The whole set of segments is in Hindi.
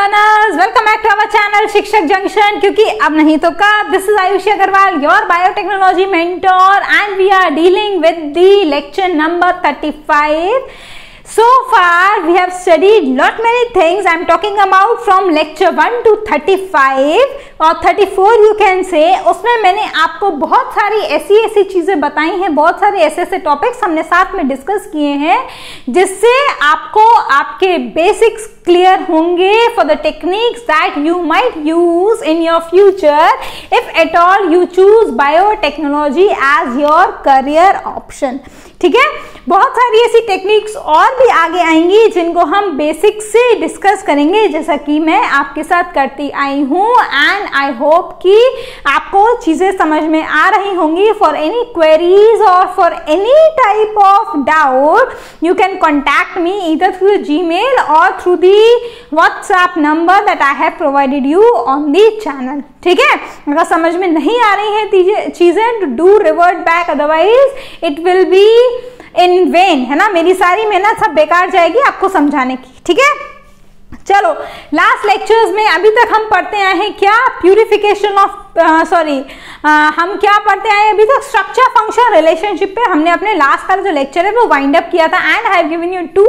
Learners, welcome back to our channel Shikshak Junction. क्योंकि अब नहीं तो कब। This is Ayushi Agarwal, your biotechnology mentor, and we are dealing with the lecture number 35. So far we have studied lot many things. I am talking about from lecture 1 to 35 और 34 you can say. उसमें मैंने आपको बहुत सारी ऐसी चीजें बताई हैं, बहुत सारे ऐसे टॉपिक्स हमने साथ में डिस्कस किए हैं जिससे आपको आपके बेसिक्स क्लियर होंगे for the techniques that you might use in your future if at all you choose biotechnology as your career option. ठीक है, बहुत सारी ऐसी टेक्निक्स और भी आगे आएंगी जिनको हम बेसिक से डिस्कस करेंगे, जैसा कि मैं आपके साथ करती आई हूँ. एंड आई होप कि आपको चीजें समझ में आ रही होंगी. For any queries or for any type of doubt you can contact me either through Gmail or through the WhatsApp number that I have provided you on the channel. ठीक है, अगर समझ में नहीं आ रही है चीजें, do revert back, otherwise it will be in when, है ना. मेरी सारी मेहनत सब बेकार जाएगी आपको समझाने की. ठीक है, चलो लास्ट लेक्चर्स में अभी तक हम पढ़ते आए हैं क्या, प्यूरिफिकेशन ऑफ हम क्या पढ़ते आए अभी तक, स्ट्रक्चर फंक्शन रिलेशनशिप पे हमने अपने लास्ट का जो लेक्चर है वो वाइंड अप किया था. And I have given you two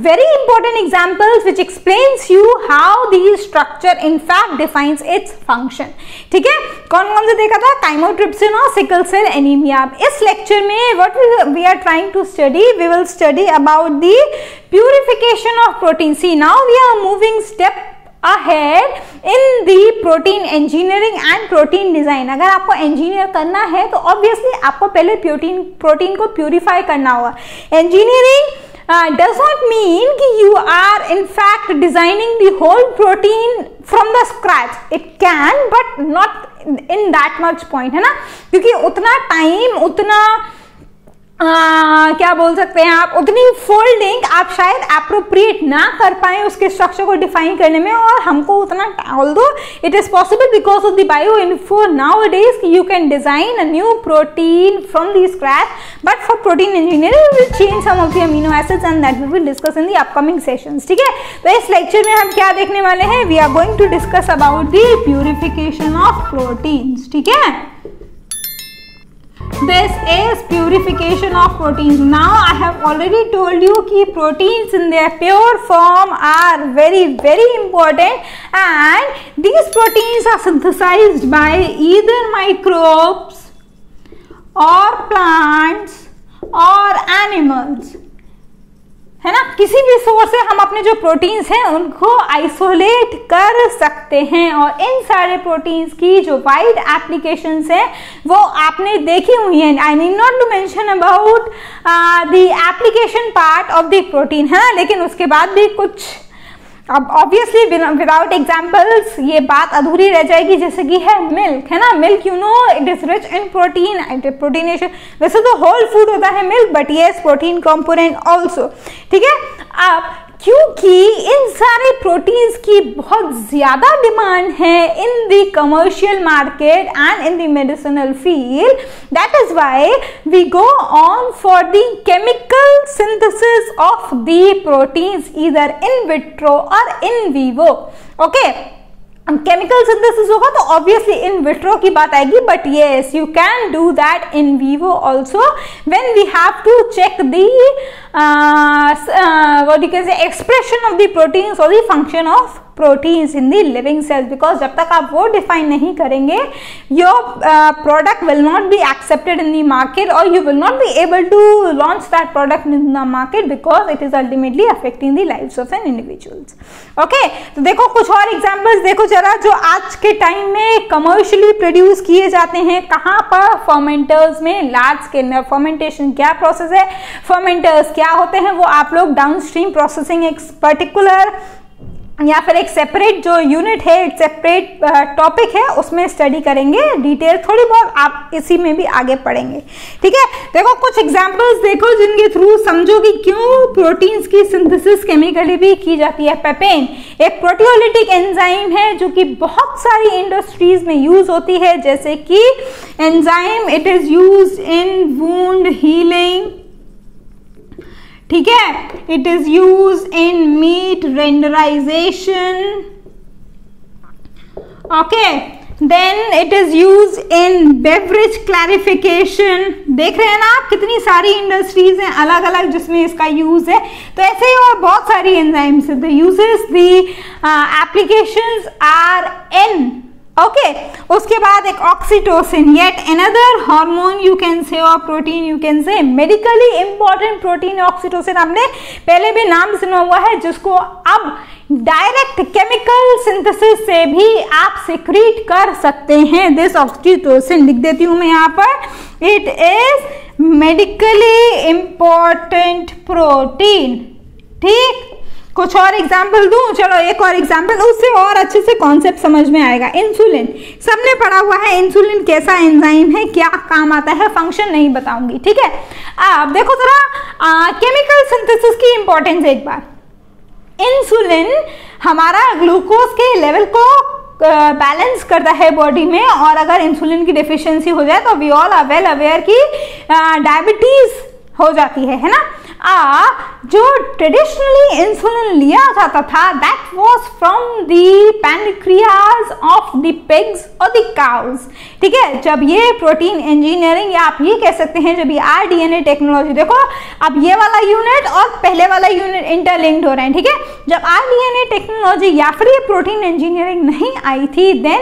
very important examples which explains you how the structure in fact defines its function. ठीक है, कौन कौन से देखा था, काइमोट्रिप्सिन और सिकल सेल एनीमिया. इस लेक्चर में what we are trying to study, we will study about the purification of protein. See now we are moving step ahead in the protein engineering and protein design. अगर आपको engineer करना है तो obviously आपको पहले protein को purify करना होगा. Engineering does not mean कि you are in fact designing the whole protein from the scratch. It can but not in that much point, है ना, क्योंकि उतना टाइम, उतना क्या बोल सकते हैं आप, उतनी फोल्डिंग आप शायद अप्रोप्रिएट ना कर पाए उसके स्ट्रक्चर को डिफाइन करने में. और हमको उतना, although it is possible because of the bio info nowadays you can design a new protein from the scratch, but for protein engineering we will change some of the amino acids and that we will discuss in the upcoming sessions. ठीक है, तो इस लेक्चर में हम क्या देखने वाले हैं, we are going to discuss about the purification of proteins. ठीक है, this is purification of proteins. Now I have already told you कि proteins in their pure form are very important, and these proteins are synthesized by either microbes or plants or animals, है ना. किसी भी सोर्स से हम अपने जो प्रोटीन्स हैं उनको आइसोलेट कर सकते हैं. और इन सारे प्रोटीन्स की जो वाइड एप्लीकेशंस हैं वो आपने देखी हुई हैं. I need not to mention about the application part of the protein, है ना. लेकिन उसके बाद भी कुछ, अब ऑब्वियसली विदाउट एग्जाम्पल्स ये बात अधूरी रह जाएगी. जैसे कि है मिल्क, है ना. Milk you know it is rich in protein, प्रोटीनेशन. वैसे तो होल फूड होता है milk, but yes protein component also. ठीक है, अब क्योंकि इन सारे प्रोटीन्स की बहुत ज्यादा डिमांड है in the commercial market and in the medicinal field, that is why we go on for the chemical synthesis of the proteins either in vitro or in vivo. Okay, chemical synthesis होगा तो ऑब्वियसली इन विट्रो की बात आएगी, but yes you can do that in vivo also when we have to check the what you can say expression of the proteins or the function of proteins in the living cells. because जब तक आप वो define नहीं करेंगे your product will not be accepted in the market or you will not be able to launch that product in the market because it is ultimately affecting the lives of an individuals. okay, तो देखो कुछ और examples देखो जरा जो आज के टाइम में commercially produce किए जाते हैं. कहाँ पर, fermenters में. large scale fermentation क्या process है, fermenters क्या होते हैं, वो आप लोग डाउनस्ट्रीम प्रोसेसिंग एक पर्टिकुलर या फिर एक सेपरेट जो यूनिट है, एक सेपरेट टॉपिक है, उसमें स्टडी करेंगे. डिटेल थोड़ी बहुत आप इसी में भी आगे पढ़ेंगे. ठीक है, देखो कुछ एग्जांपल्स देखो जिनके थ्रू समझो कि क्यों प्रोटीन्स की सिंथेसिस केमिकली भी की जाती है. पेपेन एक प्रोटियोलिटिक एंजाइम है जो कि बहुत सारी इंडस्ट्रीज में यूज होती है, जैसे कि enzyme it is used in wound healing. ठीक है, it is use in meat tenderisation, okay, then it is use in beverage clarification. देख रहे हैं ना आप, कितनी सारी इंडस्ट्रीज हैं अलग अलग जिसमें इसका यूज है। तो ऐसे ही और बहुत सारी एंजाइम्स है, the uses, the applications are in, okay. उसके बाद एक oxytocin, yet another hormone you can say, or protein you can say, medically important protein oxytocin, आपने पहले भी नाम सुना हुआ है, जिसको अब डायरेक्ट केमिकल सिंथेसिस से भी आप सिक्रीट कर सकते हैं। दिस ऑक्सीटोसिन, लिख देती हूं मैं यहाँ पर, it is medically important protein. ठीक, कुछ और एग्जाम्पल दूं, चलो एक और एग्जाम्पल, उससे और अच्छे से कॉन्सेप्ट समझ में आएगा। इंसुलिन, सबने पढ़ा हुआ है इंसुलिन कैसा एंजाइम है, क्या काम आता है, फंक्शन नहीं बताऊंगी, ठीक है। अब देखो जरा केमिकल सिंथेसिस की इंपॉर्टेंस एक बार। इंसुलिन हमारा ग्लूकोज के लेवल को बैलेंस करता है बॉडी में, और अगर इंसुलिन की डेफिशिएंसी हो जाए तो we all are well aware कि डायबिटीज हो जाती है ना। जो ट्रेडिशनली इंसुलिन लिया जाता था, that was from the pancreas of the pigs और द काउज, ठीक है। जब ये प्रोटीन इंजीनियरिंग, या आप ये कह सकते हैं जब ये आरडीएनए टेक्नोलॉजी, देखो अब ये वाला यूनिट और पहले वाला यूनिट इंटरलिंक्ड हो रहे हैं, ठीक है। जब आरडीएनए टेक्नोलॉजी या फिर ये प्रोटीन इंजीनियरिंग नहीं आई थी, then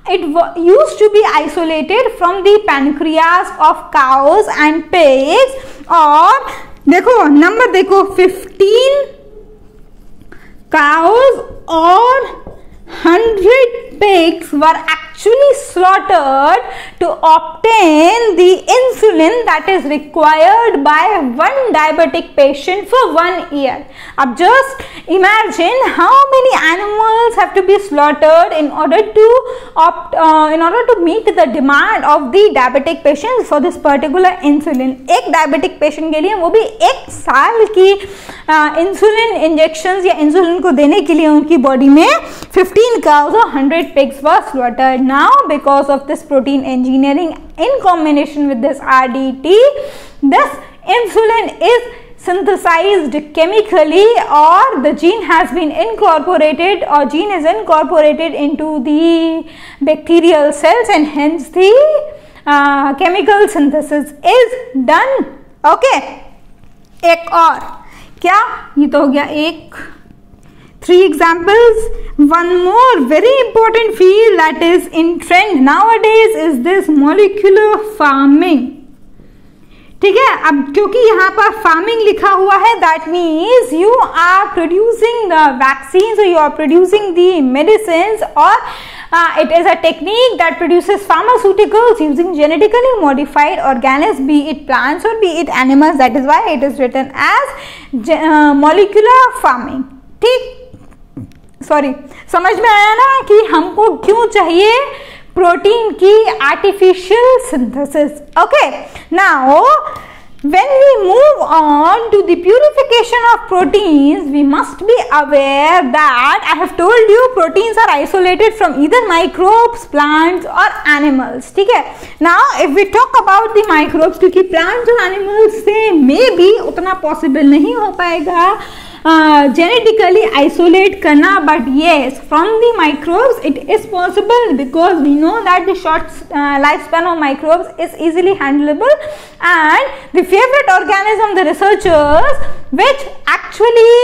it used to be isolated from the pancreas of cows and pigs। और देखो नंबर देखो, 15 cows और 100 pigs were actually slaughtered to obtain the insulin that is required by one diabetic patient for 1 year। अब just imagine how many animals have to be slaughtered in order to meet the demand of the diabetic patients for this particular insulin। एक diabetic patient के लिए, वो भी 1 साल की इंसुलिन इंजेक्शंस या इंसुलिन को देने के लिए उनकी बॉडी में 15 cows or 100 pigs were slaughtered। Now because of this protein engineering in combination with this RDT, this insulin is synthesized chemically, or the gene has been incorporated, or gene is incorporated into the bacterial cells, and hence the chemical synthesis is done, okay। एक और क्या, ये तो हो गया एक 3 examples। One more very important field that is in trend nowadays is this molecular farming, ठीक है। अब क्योंकि यहाँ पर फार्मिंग लिखा हुआ है, that means you are producing the vaccines, you are producing the medicines, और it is a technique that produces pharmaceuticals using genetically modified organisms, be it plants or be it animals। That is why it is written as molecular farming। ठीक, सॉरी, समझ में आया ना कि हमको क्यों चाहिए प्रोटीन की artificial synthesis, okay. Now when we move on to the purification of proteins, we must be aware that I have told you proteins are isolated from either microbes, plants or animals, ठीक है। Now if we talk about the microbes, क्योंकि plants और animals से may be उतना possible नहीं हो पाएगा genetically isolate करना, but yes, from the microbes it is possible, because we know that the short lifespan of microbes is easily handleable, and the favorite organism the researchers which actually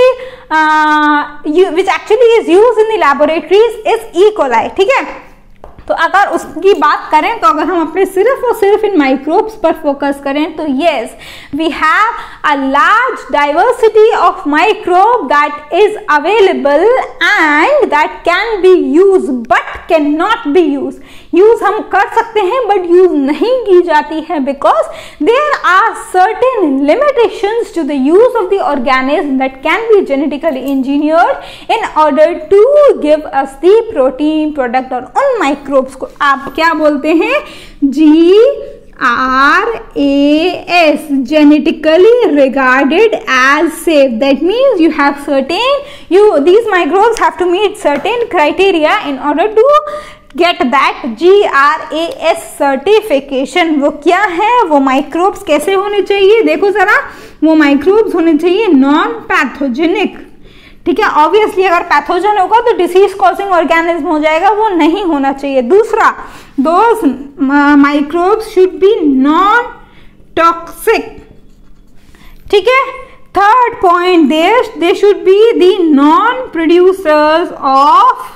is used in the laboratories is E. coli, ठीक है। तो अगर उसकी बात करें, तो अगर हम अपने सिर्फ और सिर्फ इन माइक्रोब्स पर फोकस करें, तो yes, we have a large diversity of microbe that is available and that can be use but can not be use. Use हम कर सकते हैं बट यूज नहीं की जाती है, because there are certain limitations to the use of the organism that can be genetically engineered in order to give us the protein product. और उन माइक्रोब्स को आप क्या बोलते हैं, GRAS, genetically regarded as safe। That means you have certain, these microbes have to meet certain criteria in order to get that GRAS certification. वो क्या है, वो माइक्रोब्स कैसे होने चाहिए, देखो जरा, वो माइक्रोब्स होने चाहिए नॉन पैथोजेनिक, ठीक है। ऑब्वियसली अगर पैथोजन होगा तो डिसीज कॉजिंग ऑर्गेनिज्म हो जाएगा, वो नहीं होना चाहिए। दूसरा, those microbes should be non toxic, ठीक है। Third point, they should be the non producers of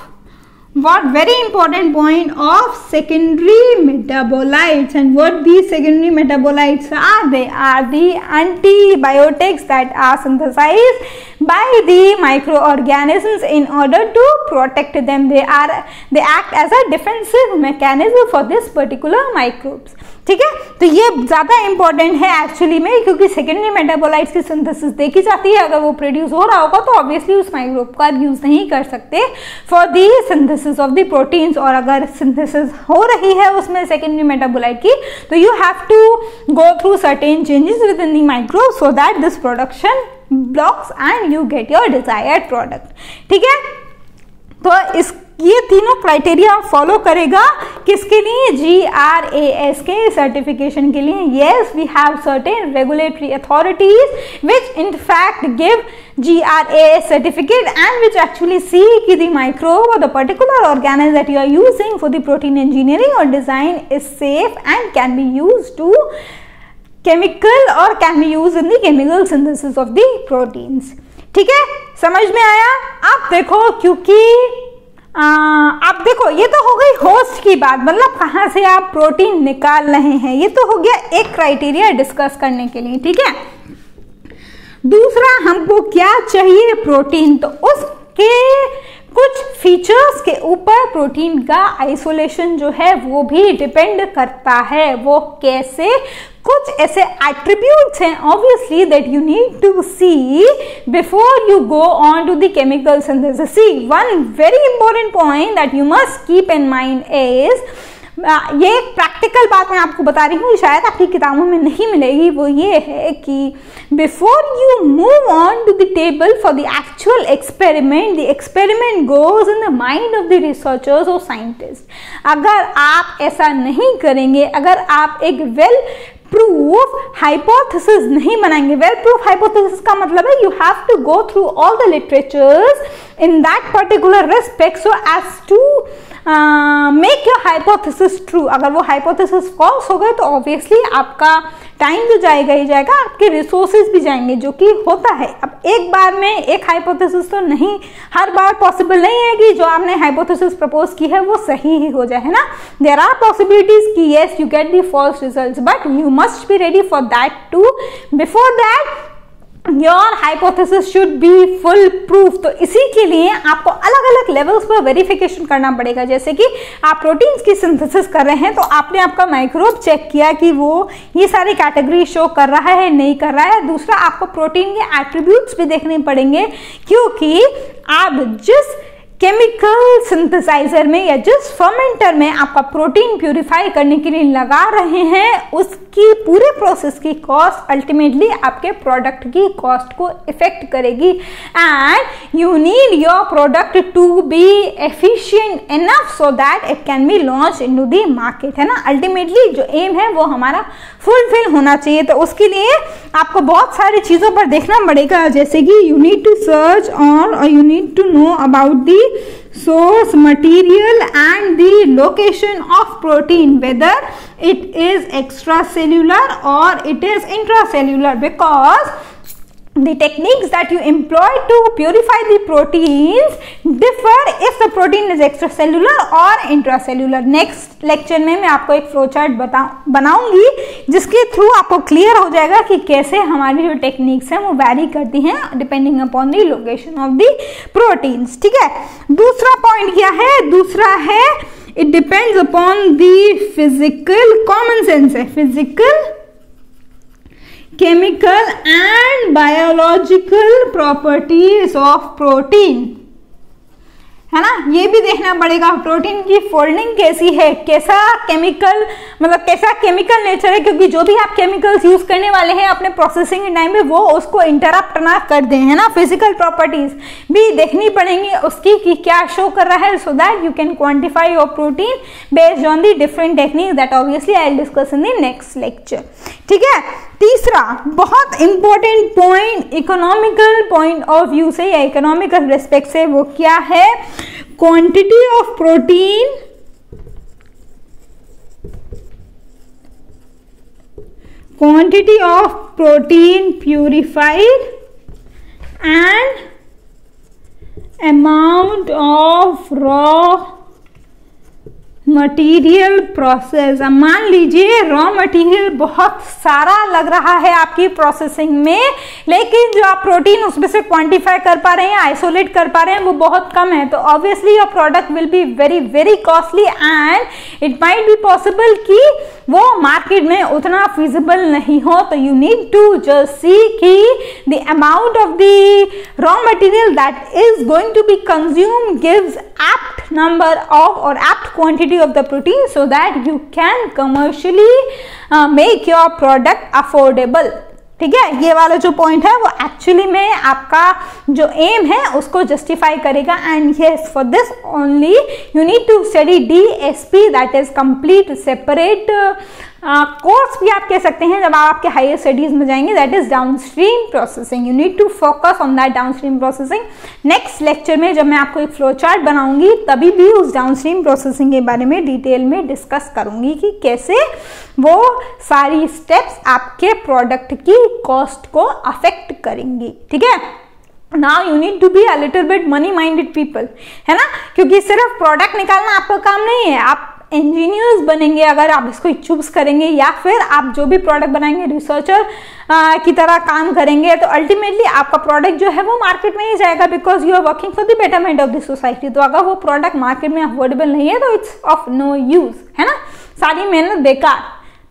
what, very important point, of secondary metabolites. And what these secondary metabolites are, they are the antibiotics that are synthesized by the microorganisms in order to protect them. They act as a defensive mechanism for this particular microbes, ठीक है। तो ये ज्यादा इंपॉर्टेंट है एक्चुअली में, क्योंकि सेकेंडरी मेटाबोलाइट्स की सिंथेसिस देखी जाती है। अगर वो प्रोड्यूस हो रहा होगा तो ऑब्वियसली उस माइक्रोब का यूज नहीं कर सकते for the synthesis of the proteins, और अगर सिंथेसिस हो रही है उसमें सेकेंडरी मेटाबोलाइट की, तो you have to go through certain changes within the microbe so that this production blocks and you get your desired product, ठीक है। तो ये तीनों क्राइटेरिया फॉलो करेगा किसके लिए, GRAS के सर्टिफिकेशन के लिए। Yes, we have certain regulatory authorities which in fact give GRAS certificate and which actually see कि the microbe or the particular organism that you are using for the protein engineering or design is safe and can be used to chemical or can be used in the chemical synthesis of the proteins, ठीक है। समझ में आया। आप देखो, क्योंकि आप देखो, ये तो हो गई होस्ट की बात, मतलब कहाँ से आप प्रोटीन निकाल रहे हैं, ये तो हो गया एक क्राइटेरिया डिस्कस करने के लिए, ठीक है। दूसरा, हमको क्या चाहिए, प्रोटीन, तो उसके कुछ फीचर्स के ऊपर प्रोटीन का आइसोलेशन जो है वो भी डिपेंड करता है। वो कैसे, कुछ ऐसे एट्रीब्यूट्स हैं obviously that you need to see before you go on to the chemical synthesis. See, one very important point that you must keep in mind is, ये एक प्रैक्टिकल बात मैं आपको बता रही हूँ, शायद आपकी किताबों में नहीं मिलेगी, वो ये है कि before you move on to the table for the actual experiment, the experiment goes in the mind of the researchers और साइंटिस्ट। अगर आप ऐसा नहीं करेंगे, अगर आप एक वेल प्रूफ हाइपोथेसिस नहीं बनाएंगे, वेल प्रूफ हाइपोथेसिस का मतलब है you have to go through all the literatures in that particular respect so as to make your hypothesis true. अगर वो हाइपोथेसिस फॉल्स हो गए तो ऑब्वियसली आपका टाइम तो जाएगा ही जाएगा, आपके रिसोर्सेज भी जाएंगे, जो कि होता है। अब एक बार में एक हाइपोथेसिस तो नहीं, हर बार पॉसिबल नहीं है कि जो आपने हाइपोथेसिस प्रपोज की है वो सही ही हो जाए, है ना। देयर आर पॉसिबिलिटीज कि yes you get the false results, but you must be ready for that too. Before that your hypothesis should be foolproof. तो इसी के लिए आपको अलग अलग लेवल्स पर वेरिफिकेशन करना पड़ेगा। जैसे कि आप प्रोटीन्स की सिंथेसिस कर रहे हैं तो आपने आपका माइक्रोब चेक किया कि वो ये सारी कैटेगरी शो कर रहा है, नहीं कर रहा है। दूसरा, आपको प्रोटीन के एट्रीब्यूट्स भी देखने पड़ेंगे, क्योंकि आप जिस केमिकल सिंथेसाइजर में या जिस फर्मेंटर में आपका प्रोटीन प्यूरिफाई करने के लिए लगा रहे हैं, उसकी पूरे प्रोसेस की कॉस्ट अल्टीमेटली आपके प्रोडक्ट की कॉस्ट को इफेक्ट करेगी। And you need your product to be efficient enough so that it can be launch into the market, है ना। अल्टीमेटली जो एम है वो हमारा फुलफिल होना चाहिए। तो उसके लिए आपको बहुत सारी चीजों पर देखना पड़ेगा, जैसे कि you need to search on or you need to know about the source material and the location of protein, whether it is extracellular or it is intracellular, because the techniques that you employ to purify the proteins differ if the protein is extracellular or intracellular. Next lecture में मैं आपको एक फ्लो चार्ट बनाऊंगी जिसके थ्रू आपको क्लियर हो जाएगा कि कैसे हमारी जो टेक्निक्स हैं वो वैरी करती हैं depending upon the location of the proteins, ठीक है। दूसरा पॉइंट क्या है, दूसरा है it depends upon the physical, common sense है, physical, chemical and biological properties of protein, है ना, ये भी देखना पड़ेगा प्रोटीन की फोल्डिंग कैसी है, कैसा केमिकल, मतलब कैसा केमिकल नेचर है, क्योंकि जो भी आप केमिकल्स यूज करने वाले हैं अपने प्रोसेसिंग के टाइम में वो उसको इंटरप्ट ना कर दें, है ना। फिजिकल प्रॉपर्टीज भी देखनी पड़ेंगी उसकी कि क्या शो कर रहा है, so that you can quantify your protein based on the different technique that obviously I will discuss in the next lecture. ठीक है, तीसरा बहुत important point economical point of view से या इकोनॉमिकल रेस्पेक्ट से, वो क्या है, quantity of protein purified and amount of raw material process. अब मान लीजिए रॉ मटेरियल बहुत सारा लग रहा है आपकी प्रोसेसिंग में, लेकिन जो आप प्रोटीन उसमें से क्वांटिफाई कर पा रहे हैं, आइसोलेट कर पा रहे हैं, वो बहुत कम है, तो obviously your product will be very very costly and it might be possible कि वो मार्केट में उतना फिजिबल नहीं हो। तो you need to just see कि the amount of the raw material that is going to be consumed gives apt number of or apt quantity of the protein so that you can commercially make your product affordable। ठीक है, ये वाला जो पॉइंट है वो एक्चुअली में आपका जो एम है उसको जस्टिफाई करेगा। And yes, for this only you need to study DSP, that is complete separate course भी आप कह सकते हैं जब आप आपके हायर स्टडीज में जाएंगे, that is downstream processing. You need to focus on that downstream processing. Next lecture में जब मैं आपको एक फ्लो चार्ट बनाऊंगी तभी भी उस डाउनस्ट्रीम प्रोसेसिंग के बारे में डिटेल में डिस्कस करूंगी कि कैसे वो सारी स्टेप्स आपके प्रोडक्ट की कॉस्ट को अफेक्ट करेंगी। ठीक है, now you need to be a little bit money minded people, है ना, क्योंकि सिर्फ प्रोडक्ट निकालना आपका काम नहीं है। आप इंजीनियर्स बनेंगे अगर आप इसको चूज करेंगे, या फिर आप जो भी प्रोडक्ट बनाएंगे रिसर्चर की तरह काम करेंगे, तो अल्टीमेटली आपका प्रोडक्ट जो है वो मार्केट में ही जाएगा, because you are working for the betterment of the society. तो अगर वो प्रोडक्ट मार्केट में अफोर्डेबल नहीं है तो इट्स ऑफ नो यूज, है ना, सारी मेहनत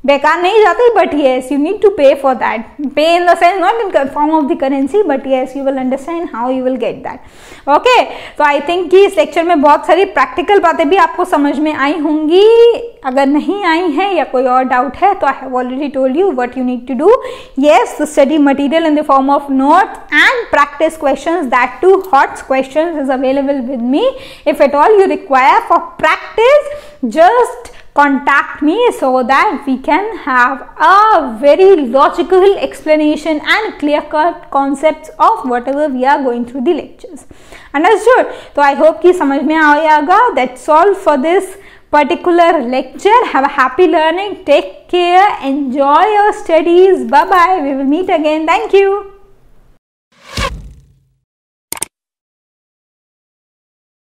बेकार नहीं जाती। But yes, you need to pay for that, pay in the sense not in form of the currency, but yes you will understand how you will get that. Okay, तो आई थिंक कि इस लेक्चर में बहुत सारी प्रैक्टिकल बातें भी आपको समझ में आई होंगी। अगर नहीं आई हैं या कोई और डाउट है तो I have already told you what you need to do. Yes, study material in the form of notes and practice questions, that too hot questions is available with me. If at all you require for practice, just contact me so that we can have a very logical explanation and clear cut concepts of whatever we are going through the lectures. Understood? So I hope कि समझ में आएगा। That's all for this particular lecture. Have a happy learning. Take care. Enjoy your studies. Bye bye. We will meet again. Thank you.